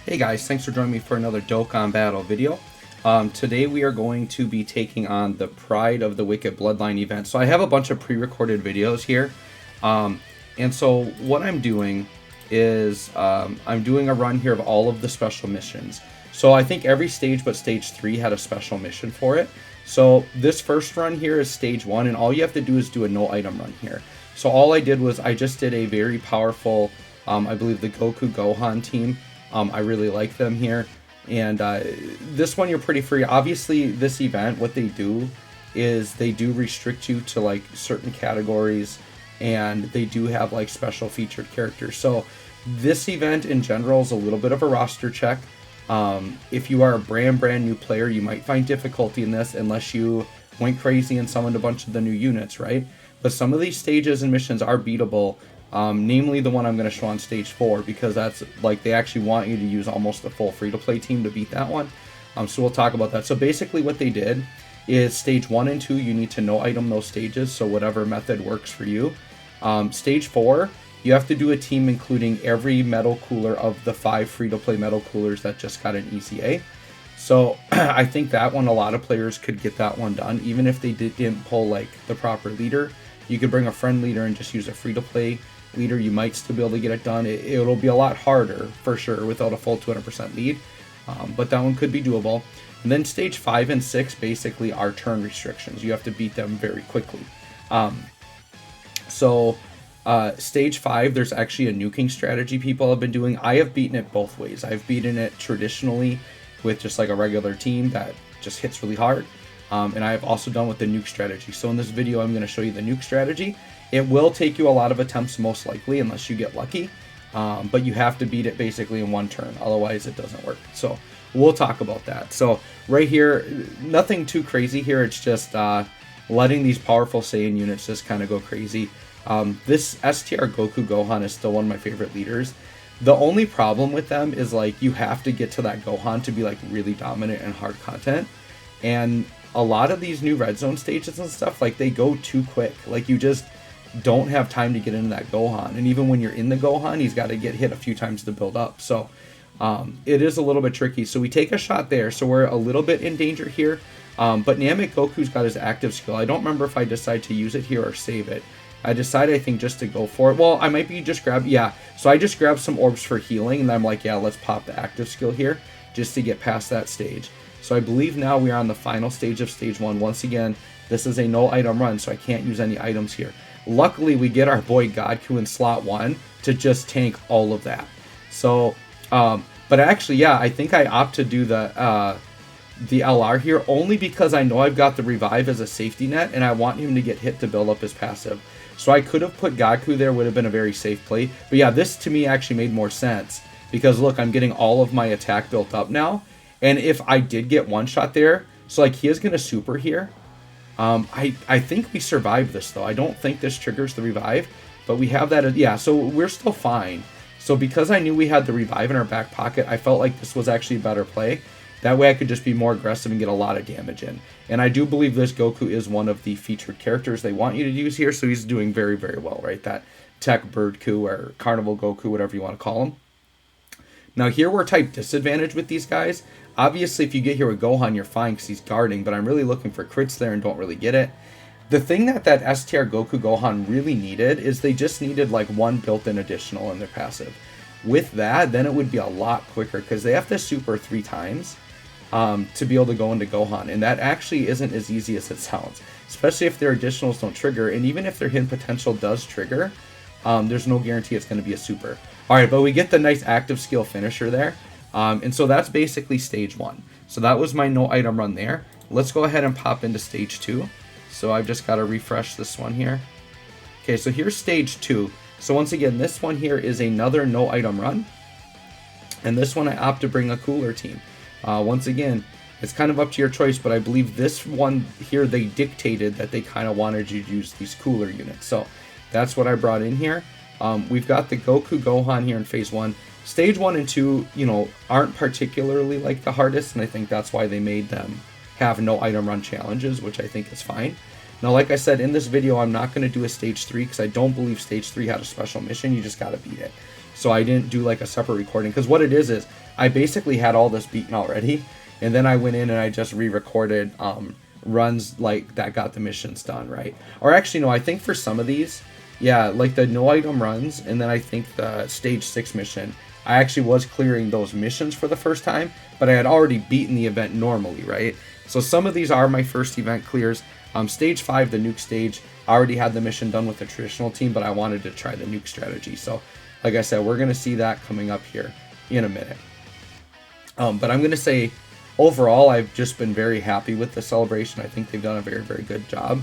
Hey guys, thanks for joining me for another Dokkan battle video. Today we are going to be taking on the Pride of the Wicked Bloodline event. So I have a bunch of pre-recorded videos here. And so what I'm doing is I'm doing a run here of all of the special missions. So I think every stage but stage 3 had a special mission for it. So this first run here is stage 1, and all you have to do is do a no item run here. So all I did was I just did a very powerful, I believe the Goku Gohan team. I really like them here, and this one you're pretty free. Obviously this event, what they do is they do restrict you to like certain categories, and they do have like special featured characters. So this event in general is a little bit of a roster check. If you are a brand new player, you might find difficulty in this unless you went crazy and summoned a bunch of the new units, right? But some of these stages and missions are beatable. Namely the one I'm going to show on stage 4, because that's like they actually want you to use almost the full free-to-play team to beat that one. So we'll talk about that. So basically what they did is stage 1 and 2 you need to no item those stages, so whatever method works for you. Stage 4 you have to do a team including every metal cooler of the 5 free-to-play metal coolers that just got an ECA. So I think that one, a lot of players could get that one done even if they didn't pull like the proper leader. You could bring a friend leader and just use a free-to-play leader. You might still be able to get it done. It'll be a lot harder for sure without a full 200% lead, but that one could be doable. And then stage 5 and 6 basically are turn restrictions. You have to beat them very quickly. Stage 5, there's actually a nuking strategy people have been doing. I have beaten it both ways. I've beaten it traditionally with just like a regular team that just hits really hard. And I have also done with the nuke strategy. So in this video, I'm going to show you the nuke strategy. It will take you a lot of attempts most likely unless you get lucky. But you have to beat it basically in one turn. Otherwise, it doesn't work. So we'll talk about that. So right here, nothing too crazy here. It's just letting these powerful Saiyan units just kind of go crazy. This STR Goku Gohan is still one of my favorite leaders. The only problem with them is like you have to get to that Gohan to be like really dominant and hard content. And a lot of these new red zone stages and stuff, like they go too quick. Like you just don't have time to get into that Gohan. And even when you're in the Gohan, he's got to get hit a few times to build up. So it is a little bit tricky. So we take a shot there. So we're a little bit in danger here. But Namek Goku's got his active skill. I don't remember if I decide to use it here or save it. I decided, I think, just to go for it. Well, I might be just grab, yeah. So I just grabbed some orbs for healing, and I'm like, yeah, let's pop the active skill here just to get past that stage. So I believe now we are on the final stage of stage 1. Once again, this is a no item run, so I can't use any items here. Luckily, we get our boy Godku in slot 1 to just tank all of that. So, but actually, yeah, I think I opt to do the LR here only because I know I've got the revive as a safety net, and I want him to get hit to build up his passive. So I could have put Goku there, would have been a very safe play. But yeah, this to me actually made more sense because look, I'm getting all of my attack built up now. And if I did get one shot there, so like he is going to super here. I think we survived this though. I don't think this triggers the revive, but we have that. Yeah, so we're still fine. So because I knew we had the revive in our back pocket, I felt like this was actually a better play. That way I could just be more aggressive and get a lot of damage in. And I do believe this Goku is one of the featured characters they want you to use here, so he's doing very, very well, right? That Tech Bird Ku or Carnival Goku, whatever you want to call him. Now here we're type disadvantage with these guys. Obviously if you get here with Gohan, you're fine because he's guarding, but I'm really looking for crits there and don't really get it. The thing that STR Goku Gohan really needed is they just needed like one built-in additional in their passive. With that, then it would be a lot quicker because they have to super 3 times. To be able to go into Gohan, and that actually isn't as easy as it sounds, especially if their additionals don't trigger, and even if their hidden potential does trigger, there's no guarantee it's going to be a super. Alright, but we get the nice active skill finisher there, and so that's basically stage 1. So that was my no item run there. Let's go ahead and pop into stage 2. So I've just got to refresh this one here. Okay, so here's stage 2. So once again, this one here is another no item run, and this one I opt to bring a cooler team. Once again, it's kind of up to your choice, but I believe this one here, they dictated that they kind of wanted you to use these cooler units. So that's what I brought in here. We've got the Goku Gohan here in phase 1. Stage 1 and 2, you know, aren't particularly like the hardest, and I think that's why they made them have no item run challenges, which I think is fine. Now, like I said, in this video, I'm not going to do a stage 3 because I don't believe stage 3 had a special mission. You just got to beat it. so I didn't do like a separate recording, because what it is I basically had all this beaten already, and then I went in and I just re-recorded runs like that got the missions done, right? Or actually no, I think for some of these, yeah, like the no item runs, and then I think the stage 6 mission, I actually was clearing those missions for the first time, but I had already beaten the event normally, right? So some of these are my first event clears. Stage 5, the nuke stage, I already had the mission done with the traditional team, but I wanted to try the nuke strategy. So like I said, we're going to see that coming up here in a minute. But I'm going to say, overall, I've just been very happy with the celebration. I think they've done a very, very good job.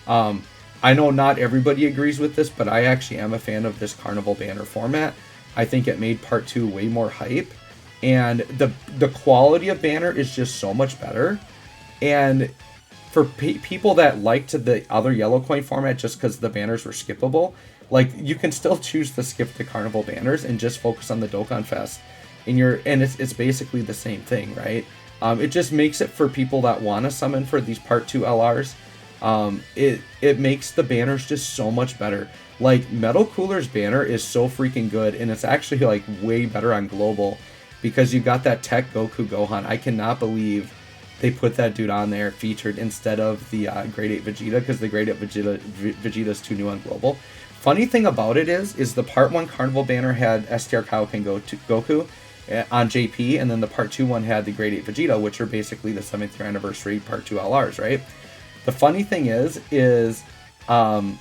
I know not everybody agrees with this, but I actually am a fan of this Carnival banner format. I think it made Part 2 way more hype, and the quality of banner is just so much better. And for people that liked the other yellow coin format just because the banners were skippable, like, you can still choose to skip the Carnival banners and just focus on the Dokkan Fest. And it's basically the same thing, right? It just makes it for people that want to summon for these Part 2 LRs. It makes the banners just so much better. Like, Metal Cooler's banner is so freaking good, and it's actually like way better on global because you got that Tech Goku Gohan. I cannot believe they put that dude on there featured instead of the Grade 8 Vegeta, because the Grade 8 Vegeta is too new on global. Funny thing about it is the Part 1 Carnival banner had STR Kaioken Goku on JP, and then the Part 2 one had the Grade 8 Vegeta, which are basically the 7th year anniversary Part 2 LRs, right? The funny thing is on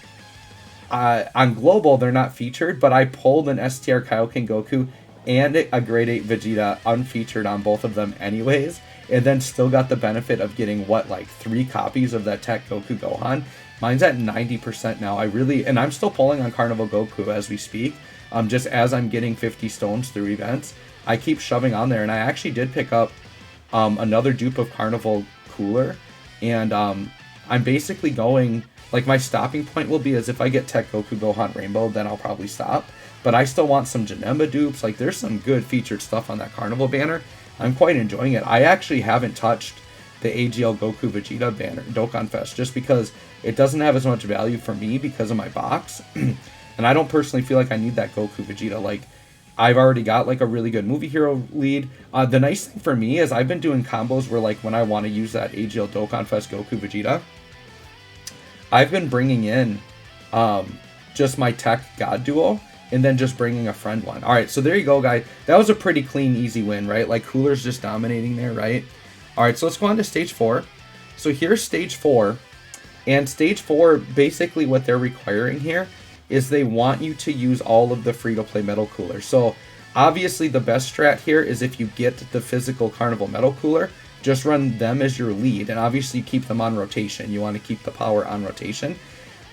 global they're not featured, but I pulled an STR Kaioken Goku and a Grade 8 Vegeta unfeatured on both of them anyways, and then still got the benefit of getting like 3 copies of that Tech Goku Gohan. Mine's at 90% now. And I'm still pulling on Carnival Goku as we speak. Just as I'm getting 50 stones through events, I keep shoving on there, and I actually did pick up another dupe of Carnival Cooler, and I'm basically going, like, my stopping point will be as if I get Tech Goku Gohan Rainbow, then I'll probably stop. But I still want some Janemba dupes. Like, there's some good featured stuff on that Carnival banner. I'm quite enjoying it. I actually haven't touched the AGL Goku Vegeta banner, Dokkan Fest, just because it doesn't have as much value for me because of my box. And I don't personally feel like I need that Goku Vegeta. Like, I've already got like a really good movie hero lead. The nice thing for me is I've been doing combos where, like, when I want to use that AGL Dokkan Fest Goku Vegeta, I've been bringing in just my Tech God Duo, and then just bringing a friend one. All right, so there you go, guys. That was a pretty clean, easy win, right? Like, Cooler's just dominating there, right? All right, so let's go on to Stage 4. So here's Stage 4. And Stage 4, basically what they're requiring here is they want you to use all of the free-to-play Metal Cooler. So obviously the best strat here is if you get the physical Carnival Metal Cooler, just run them as your lead. And obviously keep them on rotation. You want to keep the power on rotation.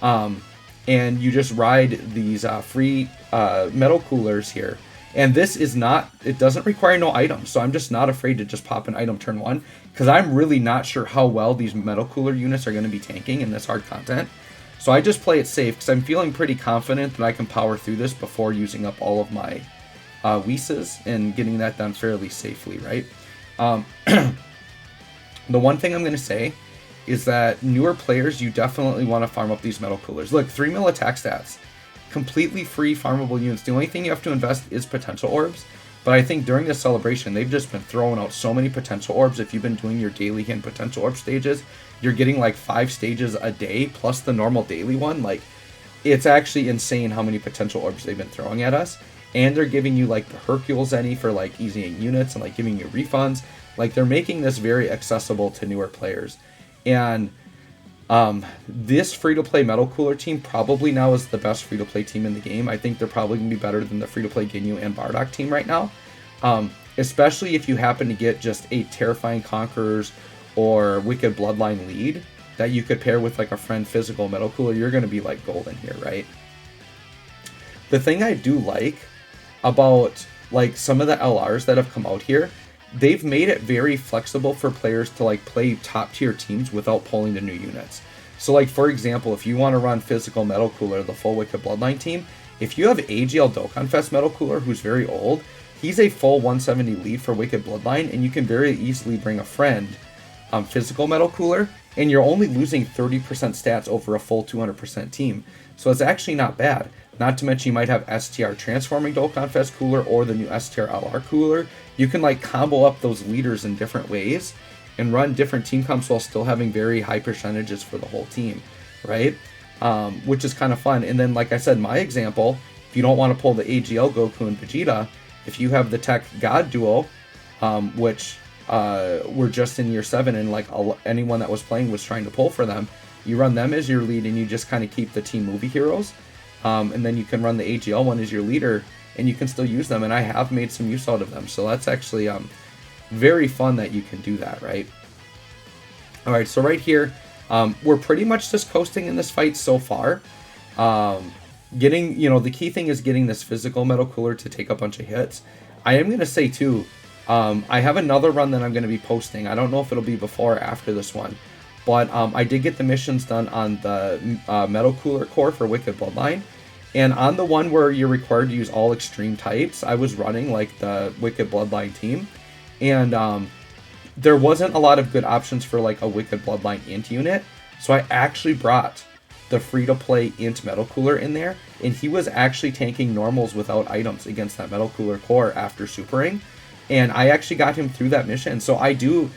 And you just ride these free Metal Coolers here. And this is not, it doesn't require no items, so I'm just not afraid to just pop an item turn 1, because I'm really not sure how well these Metal Cooler units are going to be tanking in this hard content. So I just play it safe, because I'm feeling pretty confident that I can power through this before using up all of my Whis and getting that done fairly safely, right? The one thing I'm going to say is that newer players, you definitely want to farm up these Metal Coolers. Look, 3 mil attack stats. Completely free farmable units. The only thing you have to invest is potential orbs, but I think during this celebration they've just been throwing out so many potential orbs. If you've been doing your daily hidden potential orb stages, you're getting like 5 stages a day plus the normal daily one. Like, it's actually insane how many potential orbs they've been throwing at us, and they're giving you like the Hercules Zenny for like easying units and like giving you refunds. Like, they're making this very accessible to newer players. And this free-to-play Metal Cooler team probably now is the best free-to-play team in the game. I think they're probably going to be better than the free-to-play Ginyu and Bardock team right now. Especially if you happen to get just a Terrifying Conquerors or Wicked Bloodline lead that you could pair with like a friend physical Metal Cooler, you're going to be like golden here, right? The thing I do like about like some of the LRs that have come out here, they've made it very flexible for players to like play top tier teams without pulling the new units. So like, for example, if you want to run physical Metal Cooler, the full Wicked Bloodline team, if you have AGL Dokkan Fest Metal Cooler, who's very old, he's a full 170 lead for Wicked Bloodline, and you can very easily bring a friend physical Metal Cooler, and you're only losing 30% stats over a full 200% team. So it's actually not bad. Not to mention you might have STR Transforming Dokkan Fest cooler or the new STR LR cooler. You can like combo up those leaders in different ways and run different team comps while still having very high percentages for the whole team, right? Which is kind of fun. And then, like I said, my example, if you don't want to pull the AGL Goku and Vegeta, if you have the Tech God Duo, which were just in year 7 and like anyone that was playing was trying to pull for them, you run them as your lead and you just kind of keep the team movie heroes. And then you can run the AGL one as your leader and you can still use them. And I have made some use out of them. So that's actually very fun that you can do that, right? All right, so right here, we're pretty much just coasting in this fight so far. Getting, the key thing is getting this physical metal cooler to take a bunch of hits. I am going to say too, I have another run that I'm going to be posting. I don't know if it'll be before or after this one. But I did get the missions done on the Metal Cooler Core for Wicked Bloodline. And on the one where you're required to use all extreme types, I was running like the Wicked Bloodline team. And there wasn't a lot of good options for like a Wicked Bloodline Int unit. So I actually brought the free-to-play Int Metal Cooler in there. And he was actually tanking normals without items against that Metal Cooler Core after supering. And I actually got him through that mission. So I do...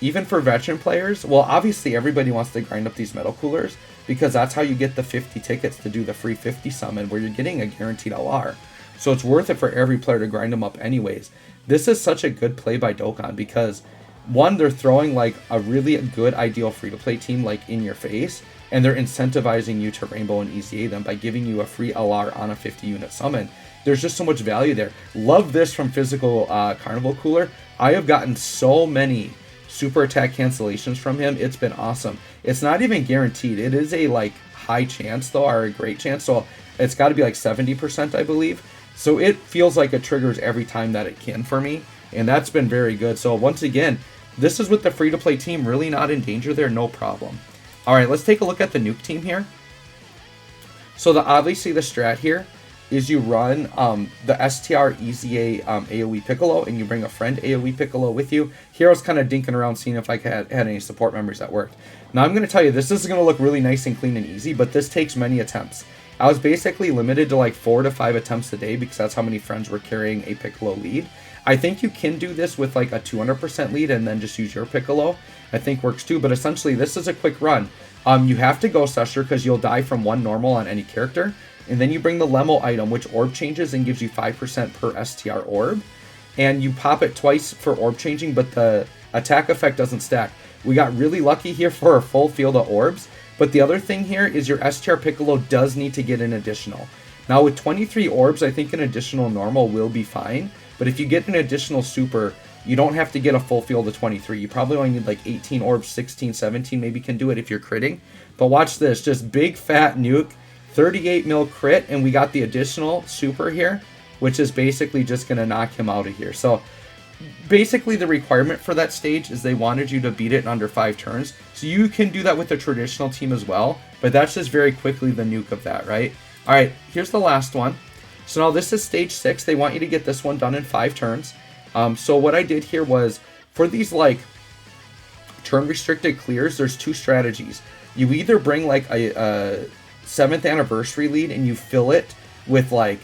Even for veteran players, well, obviously everybody wants to grind up these metal coolers because that's how you get the 50 tickets to do the free 50 summon where you're getting a guaranteed LR. So it's worth it for every player to grind them up anyways. This is such a good play by Dokkan because, one, they're throwing like a really good ideal free-to-play team like in your face, and they're incentivizing you to Rainbow and EZA them by giving you a free LR on a 50-unit summon. There's just so much value there. Love this from Physical Carnival Cooler. I have gotten so many super attack cancellations from him. It's been awesome. It's not even guaranteed. It is a like high chance though, or a great chance. So it's got to be like 70%, I believe. So it feels like it triggers every time that it can for me. And that's been very good. So once again, this is with the free-to-play team really not in danger there. No problem. All right, let's take a look at the nuke team here. So obviously the strat here is you run the STR EZA AoE Piccolo, and you bring a friend AoE Piccolo with you. Here I was kind of dinking around seeing if I had any support members that worked. Now I'm going to tell you, this is going to look really nice and clean and easy, but this takes many attempts. I was basically limited to like 4 to 5 attempts a day because that's how many friends were carrying a Piccolo lead. I think you can do this with like a 200% lead and then just use your Piccolo. I think works too, but essentially this is a quick run. You have to Ghost Usher because you'll die from 1 normal on any character. And then you bring the Lemo item, which orb changes and gives you 5% per STR orb. And you pop it twice for orb changing, but the attack effect doesn't stack. We got really lucky here for a full field of orbs. But the other thing here is your STR Piccolo does need to get an additional. Now with 23 orbs, I think an additional normal will be fine. But if you get an additional super, you don't have to get a full field of 23. You probably only need like 18 orbs, 16, 17 maybe can do it if you're critting. But watch this, just big fat nuke. 38 mil crit, and we got the additional super here, which is basically just going to knock him out of here. So basically the requirement for that stage is they wanted you to beat it in under 5 turns. So you can do that with the traditional team as well, but that's just very quickly the nuke of that, right? All right, here's the last one. So now this is stage 6. They want you to get this one done in 5 turns. So what I did here was, for these like turn restricted clears, there's 2 strategies. You either bring like a 7th anniversary lead and you fill it with like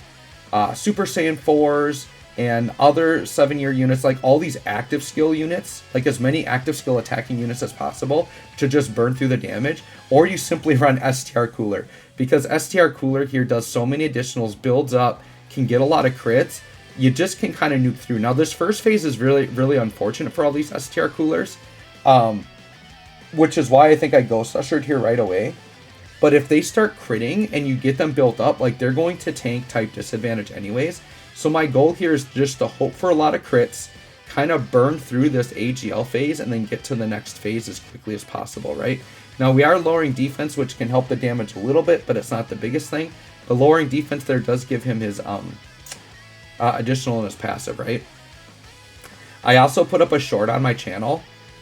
Super Saiyan 4s and other 7-year units, like all these active skill units, like as many active skill attacking units as possible to just burn through the damage, or you simply run STR Cooler because STR Cooler here does so many additionals, builds up, can get a lot of crits. You just can kind of nuke through. Now this first phase is really unfortunate for all these STR Coolers, which is why I think I Ghost Ushered here right away. But if they start critting and you get them built up, like they're going to tank type disadvantage anyways. So my goal here is just to hope for a lot of crits, kind of burn through this AGL phase, and then get to the next phase as quickly as possible, right? Now we are lowering defense, which can help the damage a little bit, but it's not the biggest thing. The lowering defense there does give him his additional in his passive, right? I also put up a short on my channel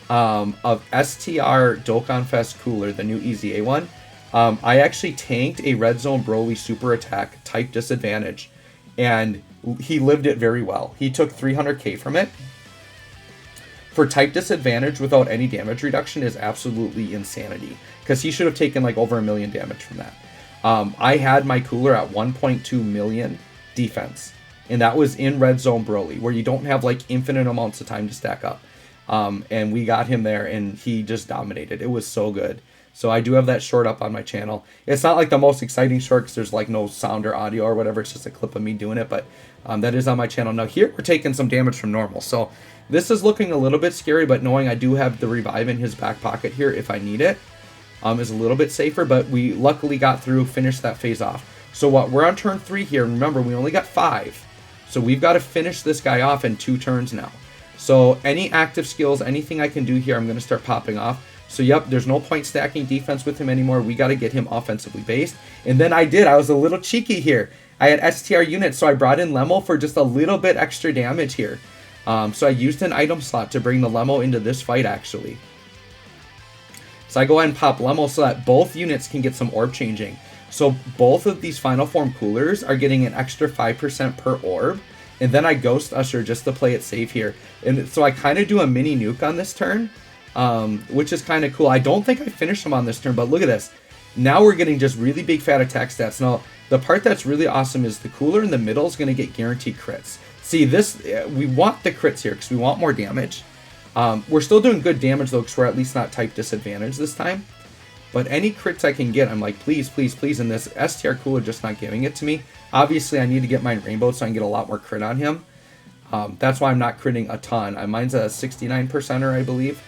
of STR Dokkan Fest Cooler, the new EZA one. I actually tanked a Red Zone Broly super attack type disadvantage, and he lived it very well. He took 300k from it. For type disadvantage without any damage reduction is absolutely insanity, because he should have taken like over 1 million damage from that. I had my cooler at 1.2 million defense, and that was in red zone Broly, where you don't have like infinite amounts of time to stack up. And we got him there, and he just dominated. It was so good. So I do have that short up on my channel. It's not like the most exciting short because there's like no sound or audio or whatever. It's just a clip of me doing it, but that is on my channel. Now here we're taking some damage from normal. So this is looking a little bit scary, but knowing I do have the revive in his back pocket here if I need it is a little bit safer, but we luckily got through, finished that phase off. So what we're on turn 3 here. Remember, we only got 5. So we've got to finish this guy off in 2 turns now. So any active skills, anything I can do here, I'm going to start popping off. So yep, there's no point stacking defense with him anymore. We got to get him offensively based. And then I was a little cheeky here. I had STR units, so I brought in Lemo for just a little bit extra damage here. So I used an item slot to bring the Lemo into this fight actually. So I go ahead and pop Lemo so that both units can get some orb changing. So both of these final form coolers are getting an extra 5% per orb. And then I Ghost Usher just to play it safe here. And so I kind of do a mini nuke on this turn. Which is kind of cool. I don't think I finished him on this turn, but look at this. Now we're getting just really big fat attack stats. Now, the part that's really awesome is the cooler in the middle is going to get guaranteed crits. See, this, we want the crits here because we want more damage. We're still doing good damage though because we're at least not type disadvantage this time. But any crits I can get, I'm like, please, please, please. And this STR cooler just not giving it to me. Obviously, I need to get mine rainbow so I can get a lot more crit on him. That's why I'm not critting a ton. Mine's a 69%er, I believe.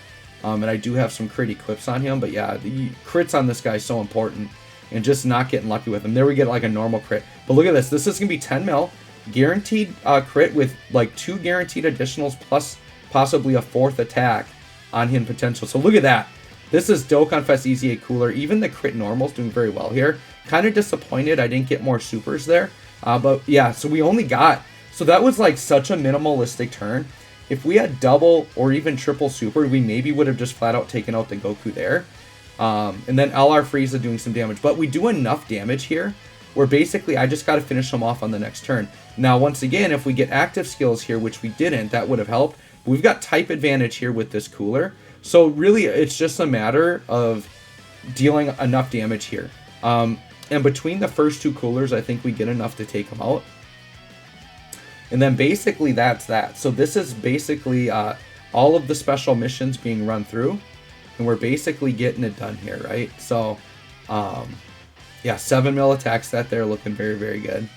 And I do have some crit equips on him, but yeah, the crits on this guy is so important, and just not getting lucky with him. There we get like a normal crit, but look at this. This is gonna be 10 mil guaranteed crit with like 2 guaranteed additionals plus possibly a 4th attack on him potential. So look at that. This is Dokkan Fest Easy 8 cooler. Even the crit normal's doing very well here. Kind of disappointed I didn't get more supers there, but yeah. So we only got, so that was like such a minimalistic turn. If we had double or even triple super, we maybe would have just flat out taken out the Goku there. And then LR Frieza doing some damage. But we do enough damage here where basically I just got to finish him off on the next turn. Now, once again, if we get active skills here, which we didn't, that would have helped. We've got type advantage here with this cooler. So really, it's just a matter of dealing enough damage here. And between the first 2 coolers, I think we get enough to take him out. And then basically that's that. So this is basically all of the special missions being run through. And we're basically getting it done here, right? So, yeah, 7 mil attack stat there, looking very, very good.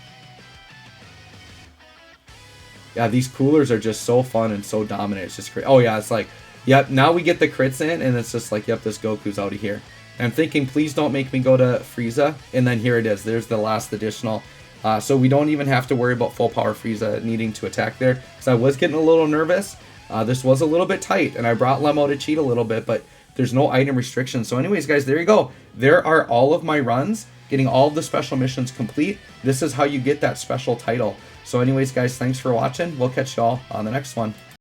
Yeah, these coolers are just so fun and so dominant. It's just great. Oh, yeah, it's like, yep, now we get the crits in, and it's just like, yep, this Goku's out of here. And I'm thinking, please don't make me go to Frieza. And then here it is. There's the last additional. So we don't even have to worry about full power Frieza needing to attack there. Because I was getting a little nervous. This was a little bit tight, and I brought Lemo to cheat a little bit, but there's no item restrictions. So anyways, guys, there you go. There are all of my runs, getting all of the special missions complete. This is how you get that special title. So anyways, guys, thanks for watching. We'll catch y'all on the next one.